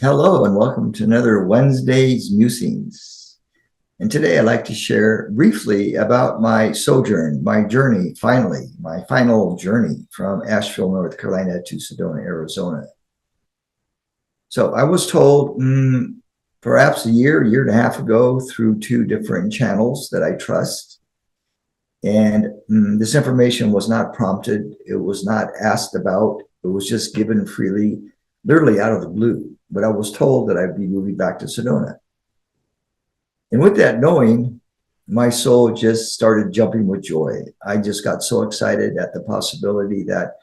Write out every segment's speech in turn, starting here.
Hello and welcome to another Wednesday's Musings. And today I'd like to share briefly about my sojourn, my journey, my final journey from Asheville, North Carolina to Sedona, Arizona. So I was told perhaps a year and a half ago through two different channels that I trust. And this information was not prompted. It was not asked about. It was just given freely, literally out of the blue. But I was told that I'd be moving back to Sedona. And with that knowing, my soul just started jumping with joy. I just got so excited at the possibility that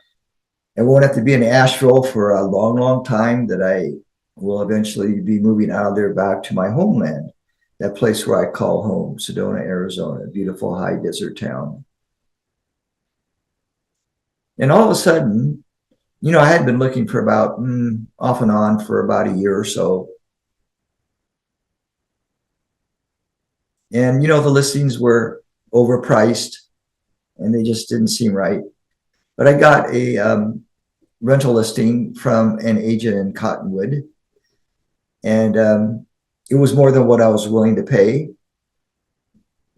I won't have to be in Asheville for a long, long time, that I will eventually be moving out of there back to my homeland, that place where I call home, Sedona, Arizona, a beautiful high desert town. And all of a sudden, I had been looking for about off and on for about a year or so. And, the listings were overpriced and they just didn't seem right. But I got a rental listing from an agent in Cottonwood. And it was more than what I was willing to pay.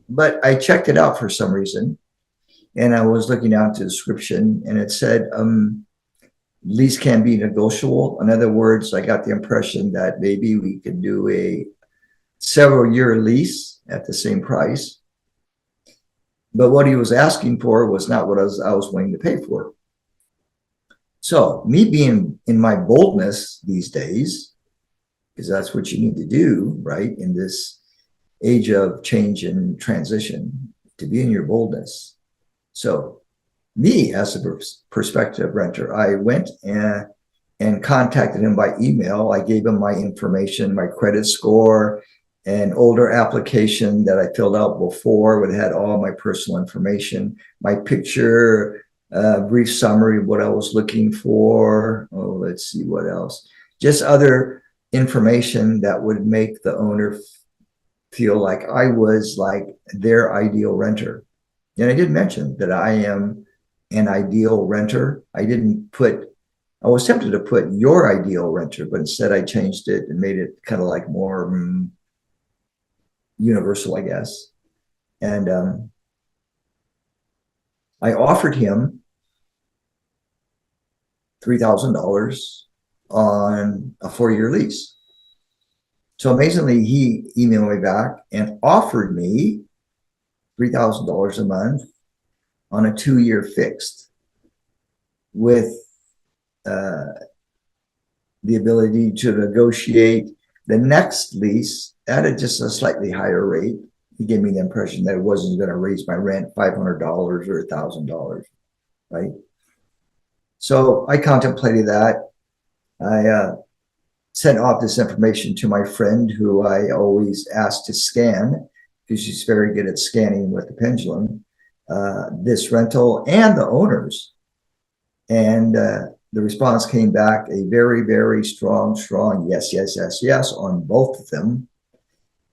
But I checked it out for some reason. And I was looking out the description and it said, lease can be negotiable. In other words, I got the impression that maybe we could do a several-year lease at the same price. But what he was asking for was not what I was willing to pay for. So me being in my boldness these days, because that's what you need to do, right, in this age of change and transition, to be in your boldness. So me, as a prospective renter, I went and contacted him by email. I gave him my information, my credit score, an older application that I filled out before, it had all my personal information, my picture, brief summary of what I was looking for. Oh, let's see what else. Just other information that would make the owner feel like I was like their ideal renter. And I did mention that I am an ideal renter. I was tempted to put your ideal renter, but instead I changed it and made it kind of like more universal, I guess. And I offered him $3,000 on a 4-year lease. So amazingly, he emailed me back and offered me $3,000 a month on a 2-year fixed, with the ability to negotiate the next lease at just a slightly higher rate. He gave me the impression that it wasn't going to raise my rent $500 or $1,000, right? So I contemplated that. I sent off this information to my friend, who I always ask to scan, because she's very good at scanning with the pendulum, this rental and the owners. And the response came back a very, very strong yes on both of them.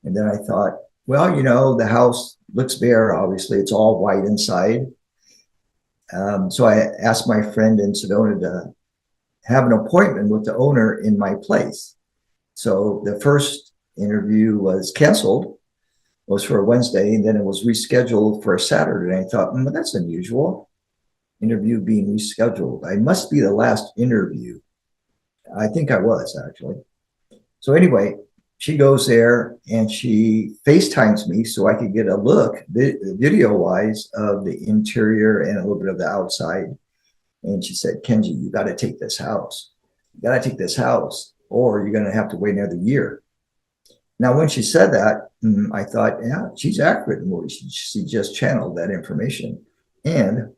And then I thought, well, the house looks bare. Obviously, it's all white inside. So I asked my friend in Sedona to have an appointment with the owner in my place. So the first interview was canceled. It was for a Wednesday, and then it was rescheduled for a Saturday. And I thought, that's unusual. Interview being rescheduled. I must be the last interview. I think I was, actually. So anyway, she goes there and she FaceTimes me so I could get a look video-wise of the interior and a little bit of the outside. And she said, Kenji, you got to take this house. You got to take this house, or you're going to have to wait another year. Now, when she said that, I thought, yeah, she's accurate. She just channeled that information. And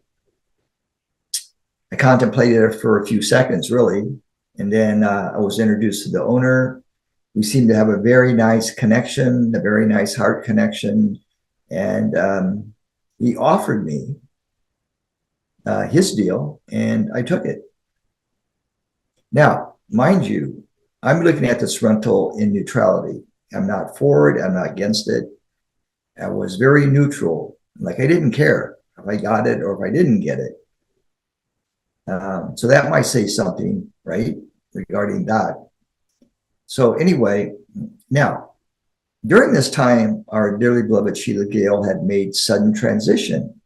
I contemplated it for a few seconds, really. And then I was introduced to the owner. We seemed to have a very nice connection, a very nice heart connection. And he offered me his deal, and I took it. Now, mind you, I'm looking at this rental in neutrality. I'm not for it. I'm not against it. I was very neutral. Like, I didn't care if I got it or if I didn't get it. So that might say something, right, regarding that. So anyway, now, during this time, our dearly beloved Sheila Gale had made sudden transition.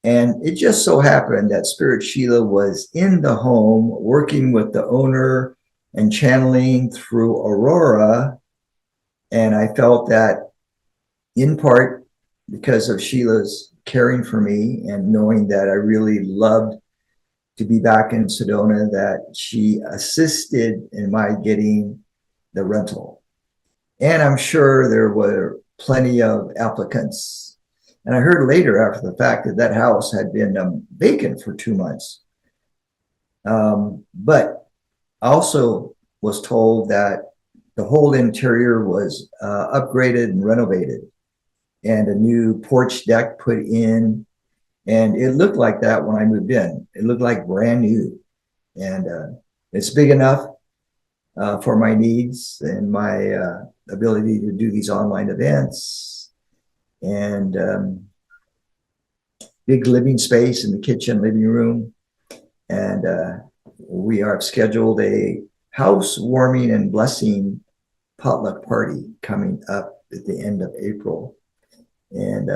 And it just so happened that Spirit Sheila was in the home working with the owner and channeling through Aurora. And I felt that in part because of Sheila's caring for me and knowing that I really loved to be back in Sedona, that she assisted in my getting the rental. And I'm sure there were plenty of applicants. And I heard later after the fact that that house had been vacant for 2 months. But I also was told that the whole interior was upgraded and renovated, and a new porch deck put in. And it looked like that when I moved in. It looked like brand new. And it's big enough for my needs and my ability to do these online events. And big living space in the kitchen, living room. And we are scheduled a housewarming and blessing potluck party coming up at the end of April. And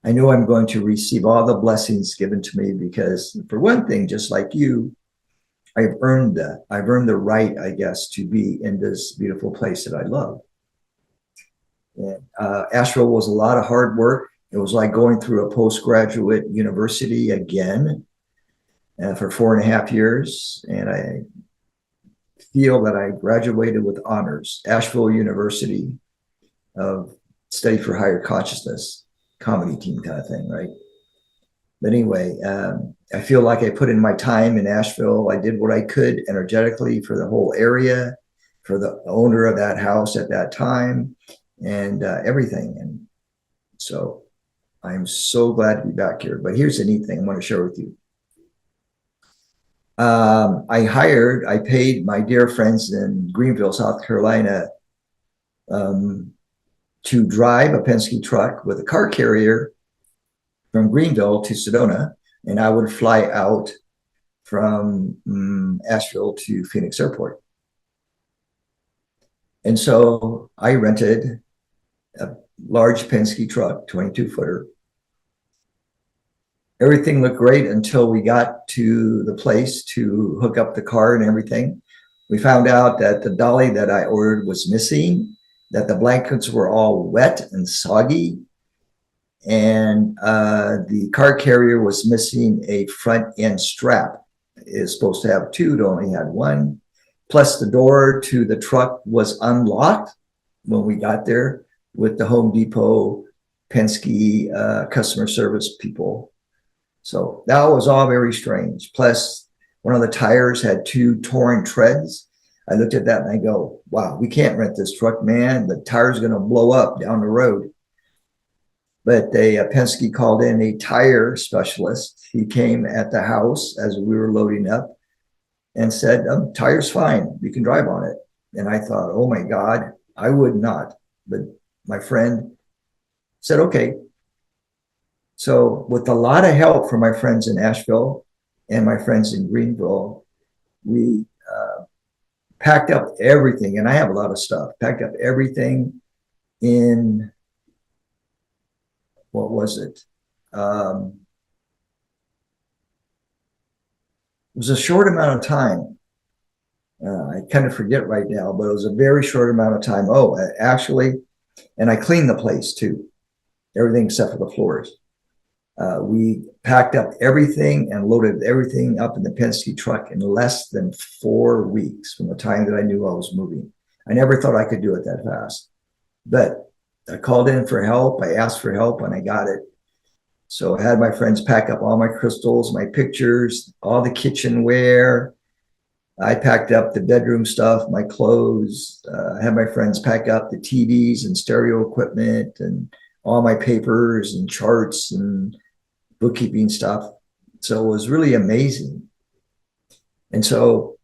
I know I'm going to receive all the blessings given to me because, for one thing, just like you, I've earned that. I've earned the right, I guess, to be in this beautiful place that I love. And Asheville was a lot of hard work. It was like going through a postgraduate university again for 4.5 years. And I feel that I graduated with honors. Asheville University of Study for Higher Consciousness, comedy team kind of thing, right? But anyway, I feel like I put in my time in Asheville. I did what I could energetically for the whole area, for the owner of that house at that time, and everything. And so I'm so glad to be back here. But here's the neat thing I want to share with you. I paid my dear friends in Greenville, South Carolina, to drive a Penske truck with a car carrier from Greenville to Sedona, and I would fly out from Asheville to Phoenix Airport. And so I rented a large Penske truck, 22-footer. Everything looked great until we got to the place to hook up the car and everything. We found out that the dolly that I ordered was missing, that the blankets were all wet and soggy, and the car carrier was missing a front end strap. It's supposed to have two, it only had one. Plus the door to the truck was unlocked when we got there with the Home Depot Penske customer service people. So that was all very strange. Plus, one of the tires had 2 torn treads. I looked at that and I go, wow, we can't rent this truck, man. The tire's going to blow up down the road. But Penske called in a tire specialist. He came at the house as we were loading up and said, tire's fine. You can drive on it. And I thought, oh my God, I would not. But my friend said, okay. So with a lot of help from my friends in Asheville and my friends in Greenville, we packed up everything. And I have a lot of stuff. Packed up everything in, what was it? It was a short amount of time. I kind of forget right now, but it was a very short amount of time. Oh, actually, and I cleaned the place too. Everything except for the floors. We packed up everything and loaded everything up in the Penske truck in less than 4 weeks from the time that I knew I was moving. I never thought I could do it that fast. But I called in for help. I asked for help and I got it. So I had my friends pack up all my crystals, my pictures, all the kitchenware. I packed up the bedroom stuff, my clothes. I had my friends pack up the TVs and stereo equipment and all my papers and charts and bookkeeping stuff. So it was really amazing. And so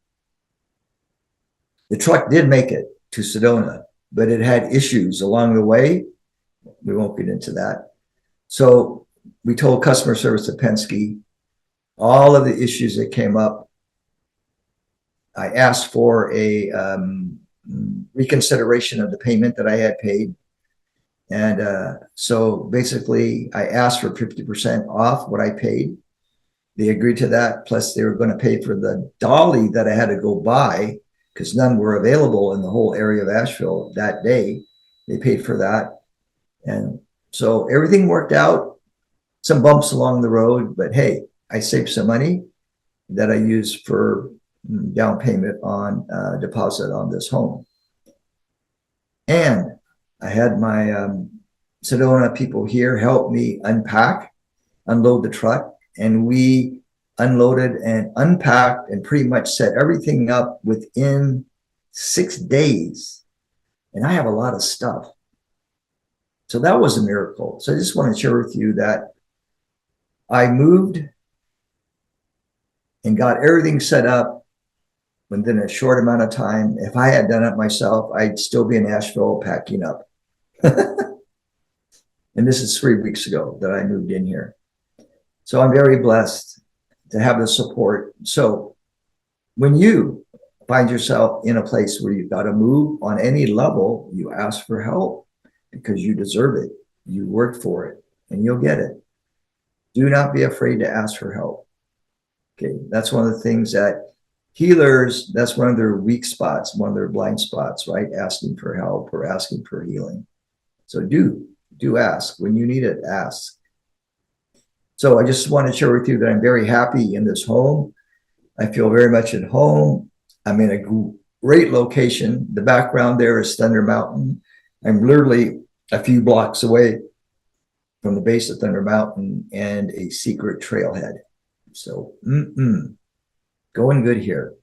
the truck did make it to Sedona, but it had issues along the way. We won't get into that. So we told customer service at Penske all of the issues that came up. I asked for a reconsideration of the payment that I had paid. And so basically, I asked for 50% off what I paid. They agreed to that. Plus, they were going to pay for the dolly that I had to go buy because none were available in the whole area of Asheville that day. They paid for that. And so everything worked out. Some bumps along the road, but hey, I saved some money that I used for down payment on deposit on this home. And I had my Sedona people here help me unload the truck, and we unloaded and unpacked and pretty much set everything up within 6 days. And I have a lot of stuff. So that was a miracle. So I just want to share with you that I moved and got everything set up within a short amount of time. If I had done it myself, I'd still be in Asheville packing up. And this is 3 weeks ago that I moved in here. So I'm very blessed to have the support. So when you find yourself in a place where you've got to move on any level, you ask for help because you deserve it. You worked for it and you'll get it. Do not be afraid to ask for help. Okay, that's one of the things that healers, that's one of their weak spots, one of their blind spots, right? Asking for help or asking for healing. So do ask. When you need it, ask. So I just want to share with you that I'm very happy in this home. I feel very much at home. I'm in a great location. The background there is Thunder Mountain. I'm literally a few blocks away from the base of Thunder Mountain and a secret trailhead. So going good here.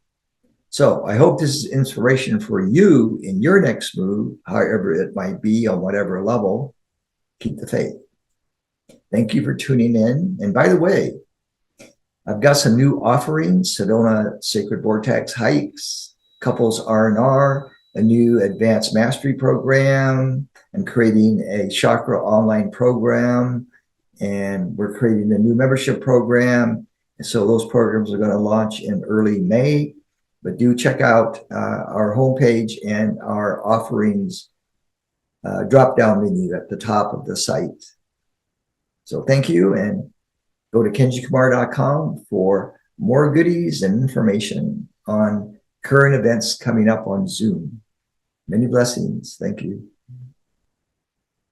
So I hope this is inspiration for you in your next move, however it might be on whatever level. Keep the faith. Thank you for tuning in. And by the way, I've got some new offerings: Sedona Sacred Vortex hikes, couples R&R, a new advanced mastery program. I'm creating a chakra online program, and we're creating a new membership program. And so those programs are going to launch in early May. But do check out our homepage and our offerings drop-down menu at the top of the site. So thank you, and go to kenjikumara.com for more goodies and information on current events coming up on Zoom. Many blessings. Thank you.